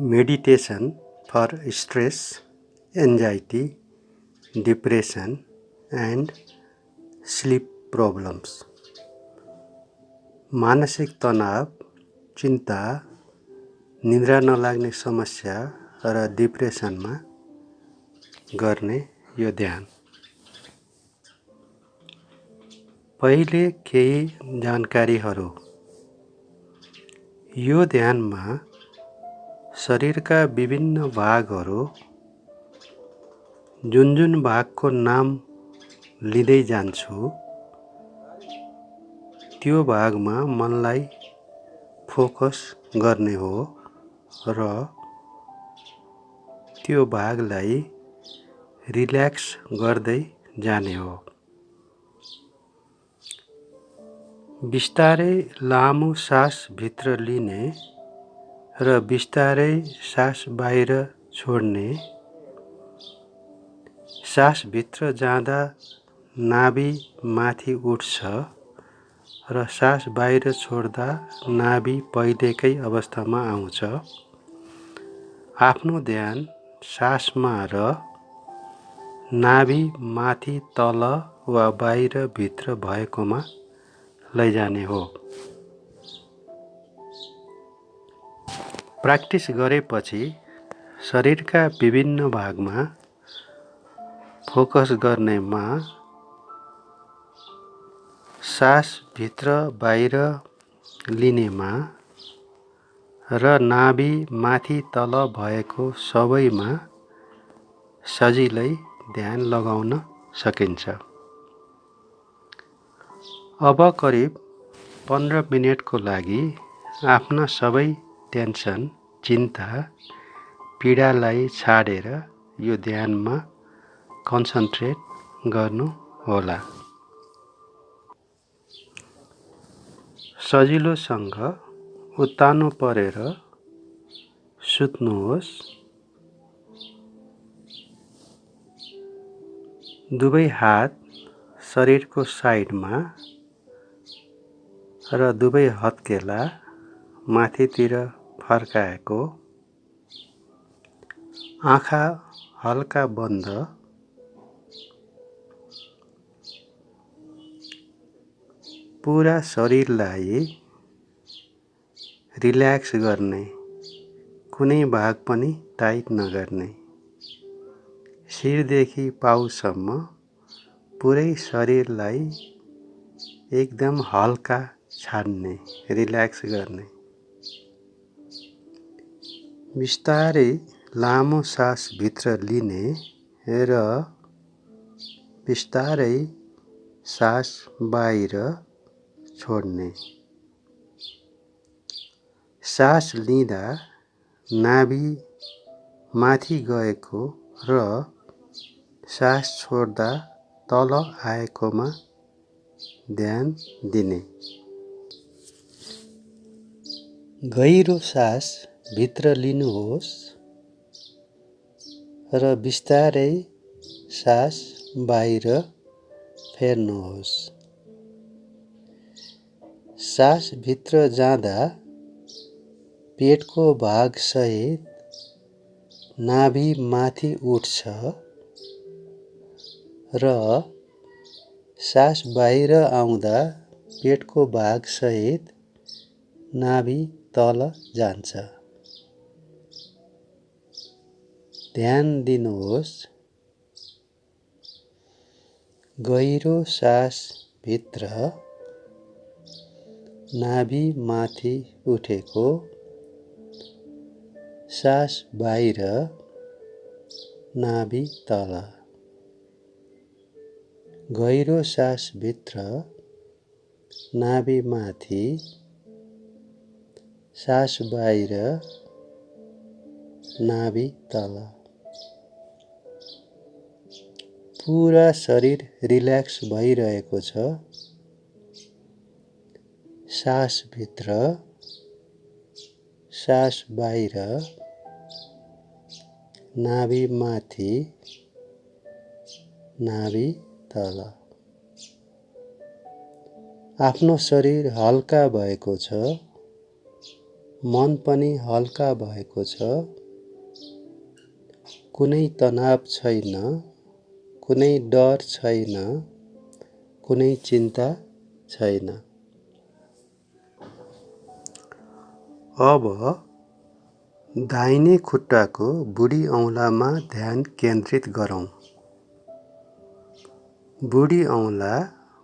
Meditation for stress, anxiety, depression, and sleep problems. मानसिक तनाव, चिन्ता, निद्रा नलाग्ने समस्या र डिप्रेसनमा गर्ने यो ध्यान। पहिले केही जानकारीहरू। यो ध्यानमा शरीरका विभिन्न भागहरू जुन भागको नाम लिँदै जान्छु त्यो भागमा मनलाई फोकस गर्ने हो र त्यो भागलाई रिल्याक्स गर्दै जाने हो। बिस्तारै लामो सास भित्र लिने र बिस्तारै सास बाहिर छोड्ने। सास भित्र जाँदा नाभि माथि उठ्छ र सास बाहिर छोड्दा नाभि पहिलेकै अवस्थामा आउँछ। आफ्नो ध्यान सासमा र नाभि माथि तल वा बाहिर भित्र भएकोमा लैजाने हो। प्र्याक्टिस गरेपछि शरीरका विभिन्न भागमा फोकस गर्नेमा सास भित्र बाहिर लिनेमा र नाभि माथि तल भएको सबैमा सजिलै ध्यान लगाउन सकिन्छ। अब करिब 15 मिनेटको लागि आफ्ना सबै टेन्सन, चिन्ता, पीडालाई छाडेर यो ध्यानमा कन्सन्ट्रेट गर्नु होला। सजिलोसँग उत्तानो परेर सुत्नुहोस्। दुवै हात शरीरको साइडमा र दुवै हत्केला माथितिर फर्काएको। आँखा हल्का बन्द। पुरा शरीरलाई रिल्याक्स गर्ने, कुनै भाग पनि टाइट नगर्ने। शिरदेखि पाउसम्म पुरै शरीरलाई एकदम हल्का छाड्ने, रिल्याक्स गर्ने। बिस्तारै लामो सास भित्र लिने र बिस्तारै सास बाहिर छोड्ने। सास लिँदा नाभि माथि गएको र सास छोड्दा तल आएकोमा ध्यान दिने। गहिरो सास भित्र लिनुहोस् र बिस्तारै सास बाहिर फेर्नुहोस्। सास भित्र जाँदा पेटको भागसहित नाभि माथि उठ्छ र सास बाहिर आउँदा पेटको भागसहित नाभि तल जान्छ। ध्यान दिनुहोस्। गहिरो सास भित्र नाभि माथि उठेको, सास बाहिर नाभि तल। गहिरो सास भित्र नाभि माथि, सास बाहिर नाभि तल। पुरा शरीर रिल्याक्स भइरहेको छ। सास भित्र, सास बाहिर, नाभि माथि, नाभि तल। आफ्नो शरीर हल्का भएको छ। मन पनि हल्का भएको छ। कुनै तनाव छैन, कुनै डर छैन, कुनै चिन्ता छैन। अब दाहिने खुट्टाको बुढी औँलामा ध्यान केन्द्रित गरौँ। बुढी औँला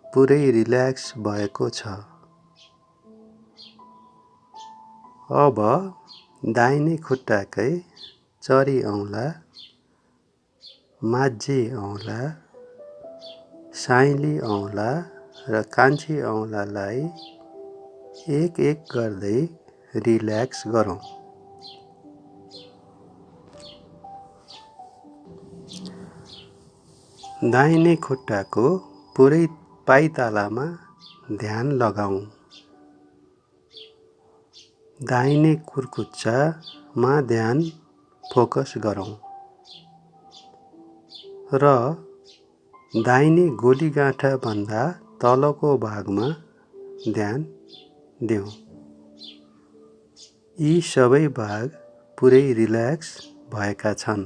पुरै रिल्याक्स भएको छ। अब दाहिने खुट्टाकै चरी औँला, माझी औँला, साइली औँला र कान्छी औँलालाई एक एक गर्दै रिल्याक्स गरौँ। दाहिने खुट्टाको पुरै पाइतालामा ध्यान लगाऊ। दाहिने कुर्कुच्चामा ध्यान फोकस गरौँ र दाहिने गोलीगाँठाभन्दा तलको भागमा ध्यान दिऊ। यी सबै भाग पुरै रिल्याक्स भएका छन्।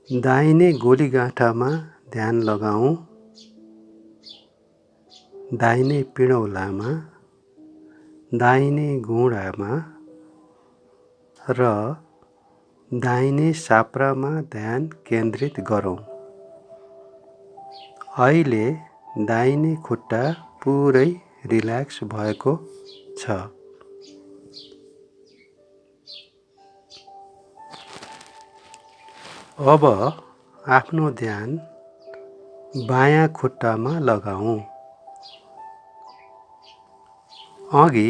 दाहिने गोलीगाँठामा ध्यान लगाऊ। दाहिने पिँडौलामा, दाहिने घुँडामा र दाहिने साप्रामा ध्यान केन्द्रित गरौँ। अहिले दाहिने खुट्टा पुरै रिल्याक्स भएको छ। अब आफ्नो ध्यान बायाँ खुट्टामा लगाऊ। अघि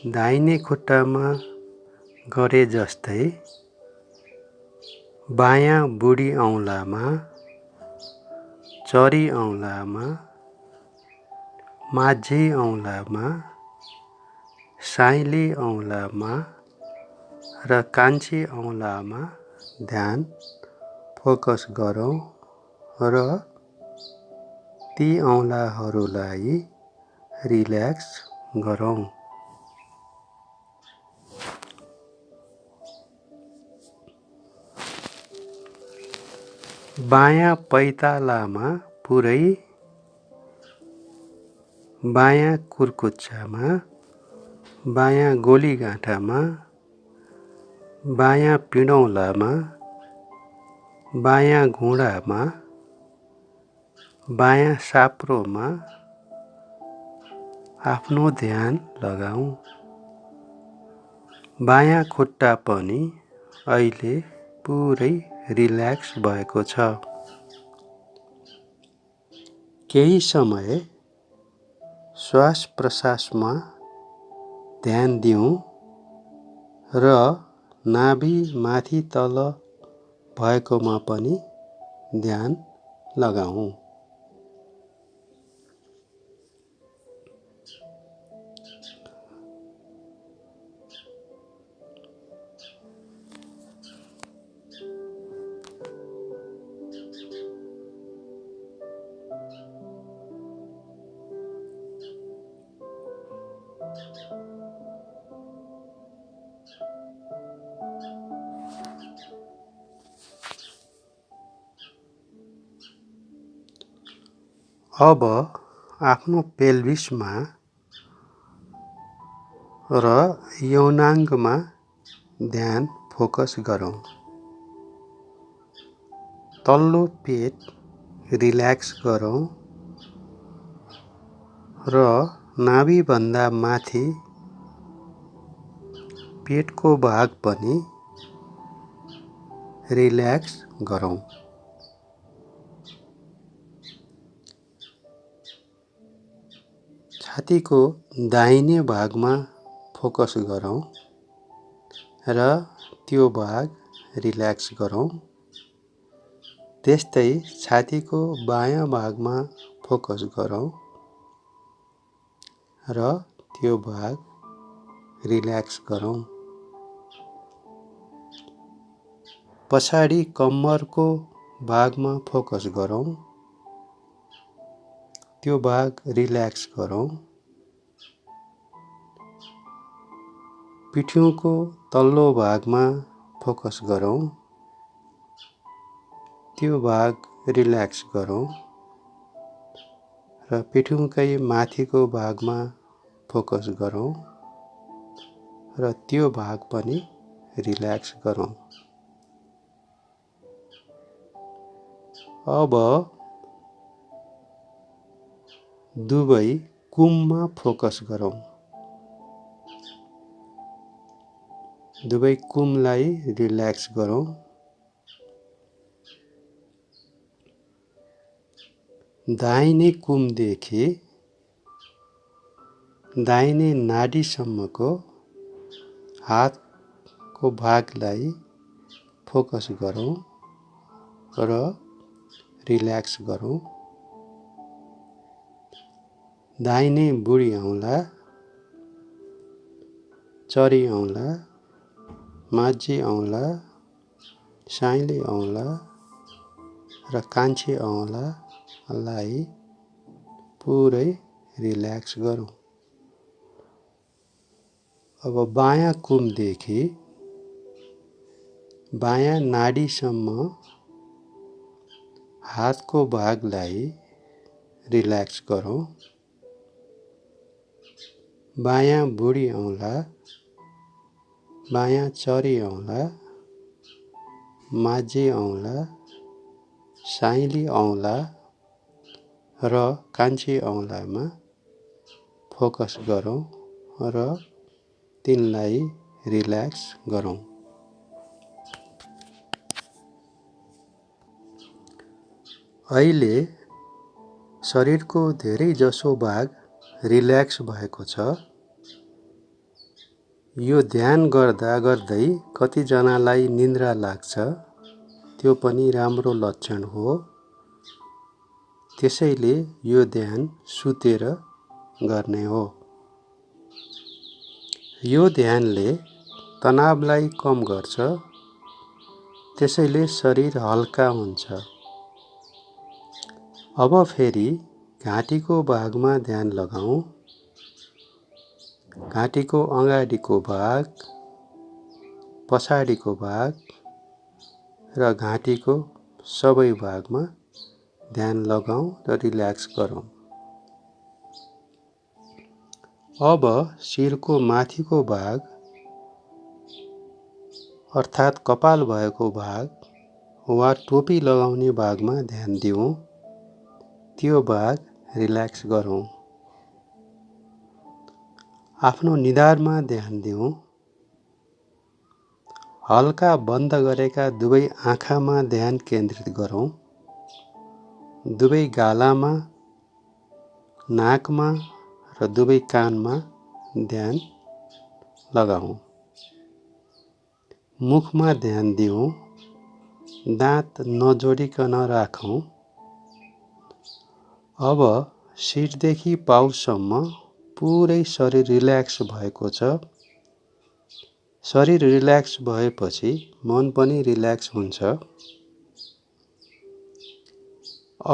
दाहिने खुट्टामा गरे जस्तै बायाँ बुढी औँलामा, चरी औँलामा, माझी औँलामा, साइली औँलामा र कान्छी औँलामा ध्यान फोकस गरौँ र ती औँलाहरूलाई रिल्याक्स गरौँ। बायाँ पैतालामा पुरै, बायाँ कुर्कुच्चामा, बायाँ गोलीगाँठामा, बायाँ पिँडौलामा, बायाँ घुँडामा, बायाँ साप्रोमा आफ्नो ध्यान लगाऊ। बायाँ खुट्टा पनि अहिले पुरै रिल्याक्स भएको छ। केही समय श्वास प्रश्वासमा ध्यान दिऊँ र नाभि माथि तल भएकोमा पनि ध्यान लगाऊ। अब आफ्नो पेल्भिसमा र यौनाङ्गमा ध्यान फोकस गरौँ। तल्लो पेट रिल्याक्स गरौँ र नाभिभन्दा माथि पेटको भाग पनि रिल्याक्स गरौँ। छातीको दाहिने भागमा फोकस गरौँ र त्यो भाग रिल्याक्स गरौँ। त्यस्तै छातीको बायाँ भागमा फोकस गरौँ र त्यो भाग रिल्याक्स गरौँ। पछाडि कम्मरको भागमा फोकस गरौँ। त्यो भाग रिल्याक्स गरौँ। पिठ्युको तल्लो भागमा फोकस गरौँ। त्यो भाग रिल्याक्स गरौँ र पिठ्युकै माथिको भागमा फोकस गरौँ र त्यो भाग पनि रिल्याक्स गरौँ। अब दुवै कुममा फोकस गरौँ। दुवै कुमलाई रिल्याक्स गरौँ। दाहिने कुमदेखि दाहिने नाडीसम्मको हातको भागलाई फोकस गरौँ र रिल्याक्स गरौँ। दाहिने बुढी औँला, चरी औँला, माझी औँला, साइँली औँला र कान्छी औँलालाई पुरै रिल्याक्स गरौँ। अब बायाँ कुमदेखि बायाँ नाडीसम्म हातको भागलाई रिल्याक्स गरौँ। बायाँ बुढी औँला, बायाँ चरी औँला, माझी औँला, साइँली औँला र कान्छी औँलामा फोकस गरौँ र तिनलाई रिल्याक्स गरौँ। अहिले शरीरको धेरै जसो भाग रिल्याक्स भएको छ। यो ध्यान गर्दा गर्दै कतिजनालाई निन्द्रा लाग्छ, त्यो पनि राम्रो लक्षण हो। त्यसैले यो ध्यान सुतेर गर्ने हो। यो ध्यानले तनावलाई कम गर्छ, त्यसैले शरीर हल्का हुन्छ। अब फेरि घाँटीको भागमा ध्यान लगाऊँ। घाँटीको अगाडिको भाग, पछाडिको भाग र घाँटीको सबै भागमा ध्यान लगाऊँ र रिल्याक्स गरौँ। अब शिरको माथिको भाग अर्थात् कपाल भएको भाग वा टोपी लगाउने भागमा ध्यान दिऊँ। त्यो भाग रिल्याक्स गरौँ। आफ्नो निधारमा ध्यान दिऊँ। हल्का बन्द गरेका दुवै आँखामा ध्यान केन्द्रित गरौँ। दुवै गालामा, नाकमा र दुवै कानमा ध्यान लगाऊँ। मुखमा ध्यान दिऊँ। दाँत नजोडिकन राखौँ। अब शिरदेखि पाउसम्म पुरै शरीर रिल्याक्स भएको छ। शरीर रिल्याक्स भएपछि मन पनि रिल्याक्स हुन्छ।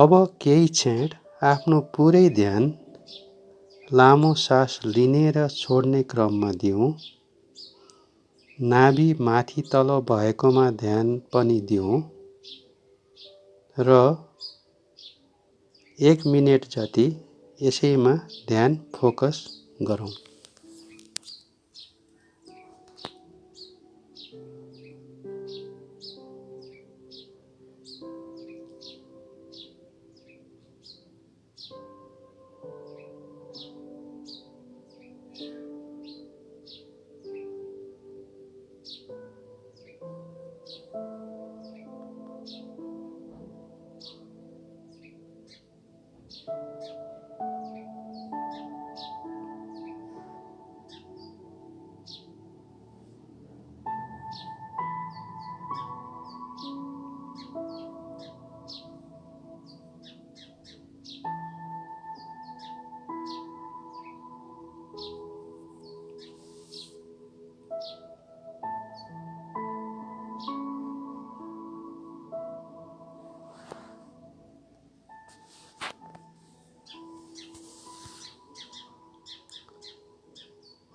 अब केही क्षण आफ्नो पुरै ध्यान लामो सास लिने र छोड्ने क्रममा दिऊँ। नाभि माथि तल भएकोमा ध्यान पनि दिऊँ र 1 मिनेट जति यसैमा ध्यान फोकस गरौँ।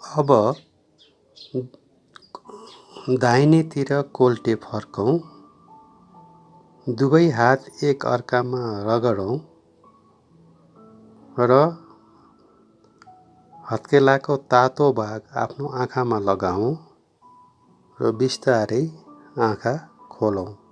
अब दाहिनेतिर कोल्टे फर्कौँ, दुवै हात एक अर्कामा रगडौँ र हत्केलाको तातो भाग आफ्नो आँखामा लगाऊँ र बिस्तारै आँखा खोलौँ।